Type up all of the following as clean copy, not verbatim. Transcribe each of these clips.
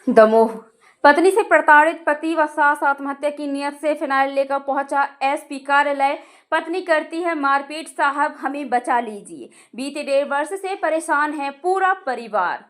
दमोह पत्नी से प्रताड़ित पति व सास आत्महत्या की नीयत से फिनाइल लेकर पहुंचा एसपी कार्यालय। पत्नी करती है मारपीट, साहब हमें बचा लीजिए। बीते 1.5 वर्ष से परेशान है पूरा परिवार।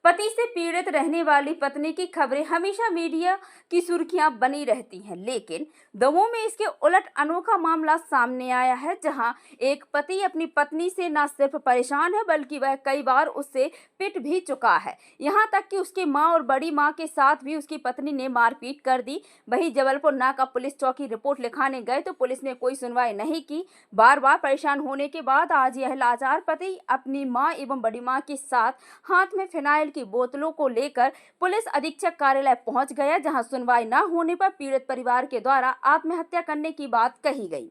पति से पीड़ित रहने वाली पत्नी की खबरें हमेशा मीडिया की सुर्खियां बनी रहती हैं, लेकिन दमोह में इसके उलट अनोखा मामला सामने आया है, जहां एक पति अपनी पत्नी से न सिर्फ परेशान है बल्कि वह कई बार उससे पिट भी चुका है। यहां तक कि उसकी मां और बड़ी मां के साथ भी उसकी पत्नी ने मारपीट कर दी। वहीं जबलपुर नाका पुलिस चौकी रिपोर्ट लिखाने गए तो पुलिस ने कोई सुनवाई नहीं की। बार बार परेशान होने के बाद आज यह लाचार पति अपनी मां एवं बड़ी मां के साथ हाथ में फिनाइल की बोतलों को लेकर पुलिस अधीक्षक कार्यालय पहुंच गया, जहां सुनवाई न होने पर पीड़ित परिवार के द्वारा आत्महत्या करने की बात कही गई।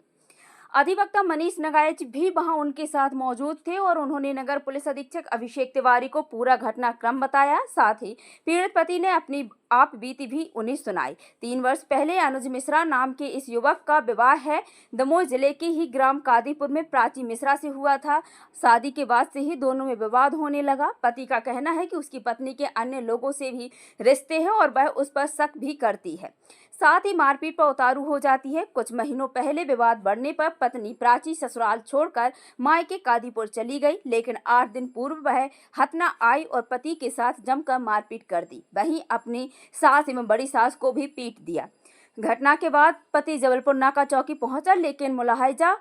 अधिवक्ता मनीष नगाइच भी वहां उनके साथ मौजूद थे और उन्होंने नगर पुलिस अधीक्षक अभिषेक तिवारी को पूरा घटनाक्रम बताया। साथ ही पीड़ित पति ने अपनी आप बीती भी उन्हें सुनाई। 3 वर्ष पहले अनुज मिश्रा नाम के इस युवक का विवाह है दमोह जिले के ही ग्राम कादीपुर में प्राची मिश्रा से हुआ था। शादी के बाद से ही दोनों में विवाद होने लगा। पति का कहना है कि उसकी पत्नी के अन्य लोगों से भी रिश्ते हैं और वह उस पर शक भी करती है, साथ ही मारपीट पर उतारू हो जाती है। कुछ महीनों पहले विवाद बढ़ने पर पत्नी प्राची ससुराल छोड़कर मायके कादीपुर चली गई, लेकिन 8 दिन पूर्व वह हथना आई और पति के साथ जमकर मारपीट कर दी। वहीं अपनी सास एवं बड़ी सास को भी पीट दिया। घटना के बाद पति जबलपुर नाका चौकी पहुंचा, लेकिन मुलाहिजा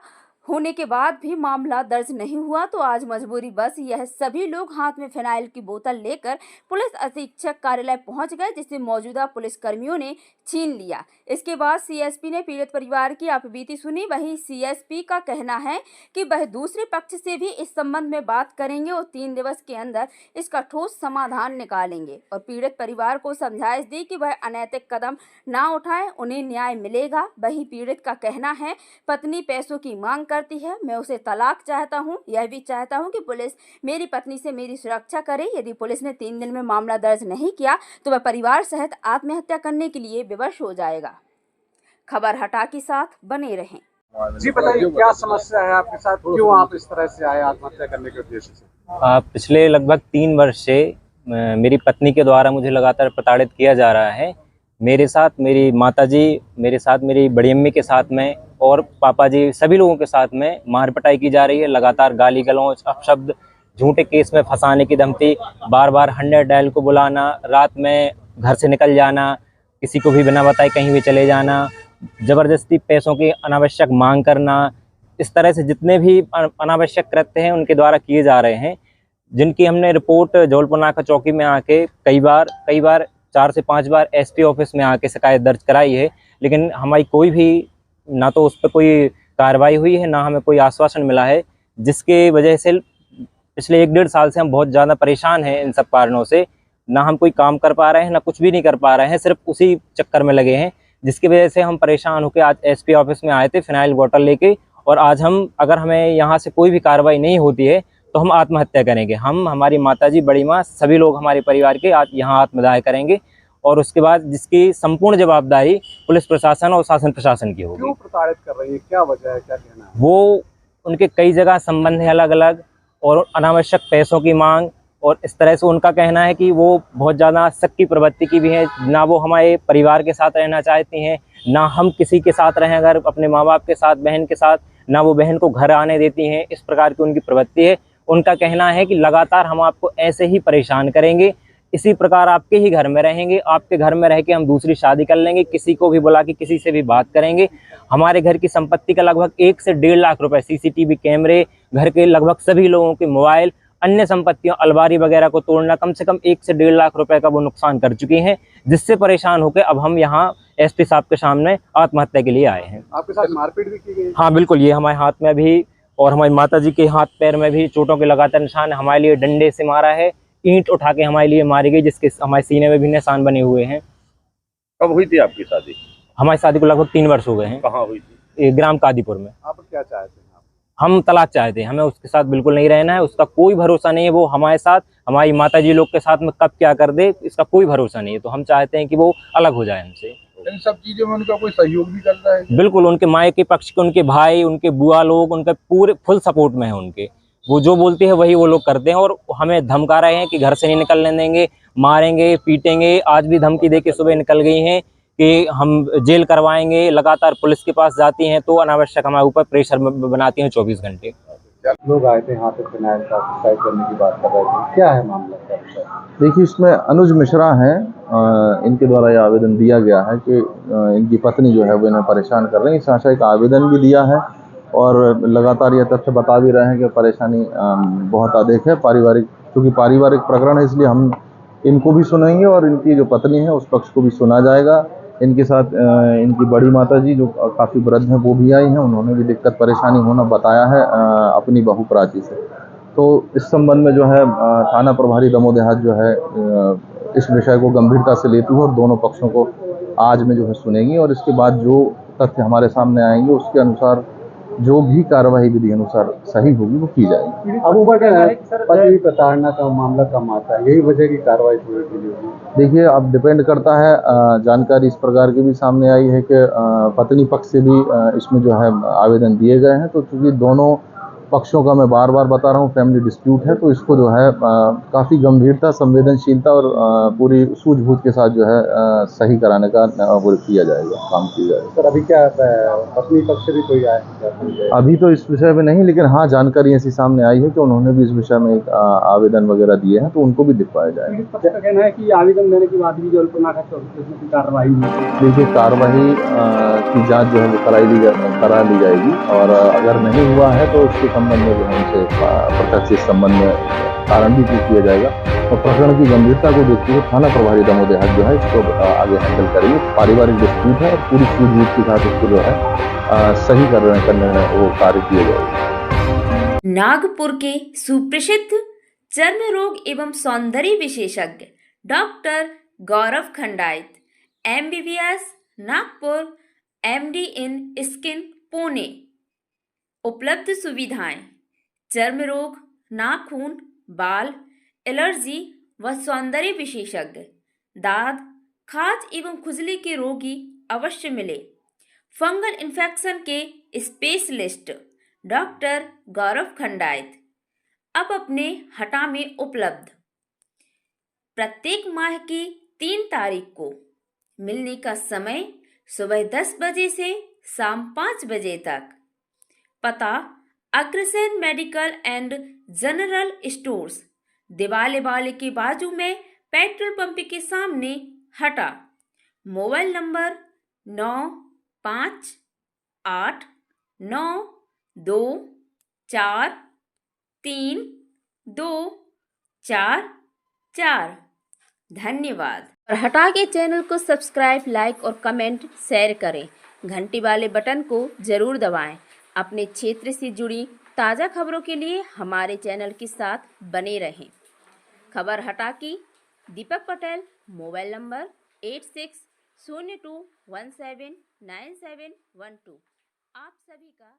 होने के बाद भी मामला दर्ज नहीं हुआ। तो आज मजबूरी बस यह सभी लोग हाथ में फिनाइल की बोतल लेकर पुलिस अधीक्षक कार्यालय पहुंच गए, जिसे मौजूदा पुलिस कर्मियों ने छीन लिया। इसके बाद सीएसपी ने पीड़ित परिवार की आपबीती सुनी। वहीं सीएसपी का कहना है कि वह दूसरे पक्ष से भी इस संबंध में बात करेंगे और 3 दिवस के अंदर इसका ठोस समाधान निकालेंगे और पीड़ित परिवार को समझाइश दी कि वह अनैतिक कदम ना उठाए, उन्हें न्याय मिलेगा। वहीं पीड़ित का कहना है पत्नी पैसों की मांग करती है, मैं उसे तलाक चाहता हूं। यह भी चाहता हूं कि पुलिस मेरी पत्नी से मेरी सुरक्षा करे। यदि पुलिस ने 3 दिन में मामला दर्ज नहीं किया तो वह परिवार सहित आत्महत्या करने के लिए विवश हो जाएगा। खबर हटा के साथ बने रहें। जी बताइए, क्या समस्या है आपके साथ, क्यों आप इस तरह से आए आत्महत्या करने के उद्देश्य से? पिछले लगभग 3 वर्ष से मेरी पत्नी के द्वारा मुझे लगातार प्रताड़ित किया जा रहा है। मेरे साथ मेरी माताजी, मेरे साथ मेरी बड़ी अम्मी के साथ में और पापा जी, सभी लोगों के साथ में मार पिटाई की जा रही है। लगातार गाली गलौज, अपशब्द, झूठे केस में फंसाने की धमकी, बार बार 100 डायल को बुलाना, रात में घर से निकल जाना, किसी को भी बिना बताए कहीं भी चले जाना, ज़बरदस्ती पैसों की अनावश्यक मांग करना। इस तरह से जितने भी अनावश्यक कृत्य हैं उनके द्वारा किए जा रहे हैं, जिनकी हमने रिपोर्ट जबलपुर नाका चौकी में आके कई बार 4 से 5 बार एसपी ऑफिस में आके शिकायत दर्ज कराई है, लेकिन हमारी कोई भी ना तो उस पर कोई कार्रवाई हुई है, ना हमें कोई आश्वासन मिला है, जिसके वजह से पिछले 1-1.5 साल से हम बहुत ज़्यादा परेशान हैं। इन सब कारणों से ना हम कोई काम कर पा रहे हैं, ना कुछ भी नहीं कर पा रहे हैं, सिर्फ उसी चक्कर में लगे हैं, जिसकी वजह से हम परेशान होकर आज एसपी ऑफिस में आए थे फिनाइल बोतल लेके। और आज हम, अगर हमें यहाँ से कोई भी कार्रवाई नहीं होती है तो हम आत्महत्या करेंगे। हम, हमारी माताजी, बड़ी माँ, सभी लोग हमारे परिवार के आज यहाँ आत्मदाह करेंगे और उसके बाद जिसकी संपूर्ण जवाबदारी पुलिस प्रशासन और शासन प्रशासन की होगी। क्यों प्रताड़ित कर रही है, क्या वजह है, क्या कहना है? वो उनके कई जगह संबंध है अलग अलग और अनावश्यक पैसों की मांग, और इस तरह से उनका कहना है कि वो बहुत ज़्यादा शक की प्रवृत्ति की भी है। ना वो हमारे परिवार के साथ रहना चाहती हैं, ना हम किसी के साथ रहें, अगर अपने माँ बाप के साथ, बहन के साथ, ना वो बहन को घर आने देती हैं। इस प्रकार की उनकी प्रवृत्ति है। उनका कहना है कि लगातार हम आपको ऐसे ही परेशान करेंगे, इसी प्रकार आपके ही घर में रहेंगे, आपके घर में रह के हम दूसरी शादी कर लेंगे, किसी को भी बुला के किसी से भी बात करेंगे। हमारे घर की संपत्ति का लगभग 1 से 1.5 लाख रुपए, सीसीटीवी कैमरे, घर के लगभग सभी लोगों के मोबाइल, अन्य संपत्तियों, अलमारी वगैरह को तोड़ना, कम से कम 1 से 1.5 लाख रुपए का वो नुकसान कर चुकी हैं, जिससे परेशान होकर अब हम यहाँ एसपी साहब के सामने आत्महत्या के लिए आए हैं। आपके साथ मारपीट भी की गई? हाँ बिल्कुल, ये हमारे हाथ में भी और हमारी माताजी के हाथ पैर में भी चोटों के लगातार निशान। हमारे लिए डंडे से मारा है, ईंट उठा के हमारे लिए मारी गई, जिसके हमारे सीने में भी निशान बने हुए हैं। कब हुई थी आपकी शादी? हमारी शादी को लगभग 3 वर्ष हो गए हैं। कहाँ हुई थी? ग्राम कादीपुर में। आप क्या चाहते हैं? हम तलाक चाहते हैं, हमें उसके साथ बिल्कुल नहीं रहना है। उसका कोई भरोसा नहीं है, वो हमारे साथ, हमारी माताजी लोग के साथ में कब क्या कर दे, इसका कोई भरोसा नहीं है। तो हम चाहते हैं कि वो अलग हो जाए हमसे। इन सब चीजों में उनका कोई सहयोग भी करता है? बिल्कुल, उनके मायके पक्ष के, उनके भाई, उनके बुआ लोग उनके पूरे फुल सपोर्ट में है उनके। वो जो बोलते हैं वही वो लोग करते हैं और हमें धमका रहे हैं कि घर से नहीं निकलने देंगे, मारेंगे, पीटेंगे। आज भी धमकी दे के सुबह निकल गई हैं कि हम जेल करवाएंगे। लगातार पुलिस के पास जाती हैं तो अनावश्यक हमारे ऊपर प्रेशर बनाती हैं 24 घंटे। लोग आए थे यहाँ पे फिनाइल का सुसाइड करने की बात कर रहे थे, क्या है मामला क्या विषय? देखिए, इसमें अनुज मिश्रा हैं, इनके द्वारा ये आवेदन दिया गया है कि इनकी पत्नी जो है वो इन्हें परेशान कर रही है। इस आशय का आवेदन भी दिया है और लगातार ये तथ्य बता भी रहे हैं कि परेशानी बहुत अधिक है पारिवारिक, क्योंकि पारिवारिक प्रकरण है, इसलिए हम इनको भी सुनेंगे और इनकी जो पत्नी है उस पक्ष को भी सुना जाएगा। इनके साथ इनकी बड़ी माताजी जो काफ़ी वृद्ध हैं वो भी आई हैं, उन्होंने भी दिक्कत परेशानी होना बताया है अपनी बहू प्राची से। तो इस संबंध में जो है थाना प्रभारी दमोह देहात जो है इस विषय को गंभीरता से लेती है और दोनों पक्षों को आज में जो है सुनेगी और इसके बाद जो तथ्य हमारे सामने आएंगे उसके अनुसार जो भी कार्रवाई विधि अनुसार सही होगी वो की जाएगी। अब ऊपर पति प्रताड़ना का मामला कम आता है, यही वजह की कार्रवाई शुरू की होगी। देखिए, अब डिपेंड करता है, जानकारी इस प्रकार की भी सामने आई है कि पत्नी पक्ष से भी इसमें जो है आवेदन दिए गए हैं। तो चूँकि दोनों पक्षों का मैं बार बार बता रहा हूँ फैमिली डिस्प्यूट है, तो इसको जो है काफ़ी गंभीरता, संवेदनशीलता और पूरी सूझबूझ के साथ जो है सही कराने का वो किया जाएगा, काम किया जाएगा। सर अभी क्या पत्नी पक्ष से भी कोई आया? अभी तो इस विषय में नहीं, लेकिन हाँ जानकारी ऐसी सामने आई है कि उन्होंने भी इस विषय में एक आवेदन वगैरह दिए हैं, तो उनको भी दिखवाया जाएगा। पक्ष का कहना है कि आवेदन देने के बाद भी जो अल्पनाखा की कार्रवाई हुई। देखिए, कार्रवाई की जांच जो है वो करा ली जाएगी और अगर नहीं हुआ है तो उसके संबंध में जो है उनसे प्रत्यक्ष इस संबंध में कारण भी किया जाएगा और प्रकरण की गंभीरता को देखते हुए थाना प्रभारी दमोह देहात जो है इसको आगे हैंडल करेंगे। पारिवारिक डिस्प्यूट है और पूरी सूझबूझ के साथ इसको जो है सही करने में वो कार्य किए जाएंगे। नागपुर के सुप्रसिद्ध चर्म रोग एवं सौंदर्य विशेषज्ञ डॉक्टर गौरव खंडायत, MBBS नागपुर, MD इन स्किन पुणे। उपलब्ध सुविधाएं: चर्म रोग, नाखून, बाल, एलर्जी व सौंदर्य विशेषज्ञ, दाद, खाज एवं खुजली के रोगी अवश्य मिले। फंगल इन्फेक्शन के स्पेशलिस्ट डॉक्टर गौरव खंडायत अब अपने हटा में उपलब्ध। प्रत्येक माह की 3 तारीख को मिलने का समय सुबह 10 बजे से शाम 5 बजे तक। पता: Agrasen medical and general stores, दिवाले वाले के बाजू में पेट्रोल पंप के सामने हटा। Mobile number 9589243244। धन्यवाद। और हटा के चैनल को सब्सक्राइब, लाइक और कमेंट शेयर करें। घंटी वाले बटन को जरूर दबाएं। अपने क्षेत्र से जुड़ी ताज़ा खबरों के लिए हमारे चैनल के साथ बने रहें। खबर हटा की दीपक पटेल, मोबाइल नंबर 8602179712। आप सभी का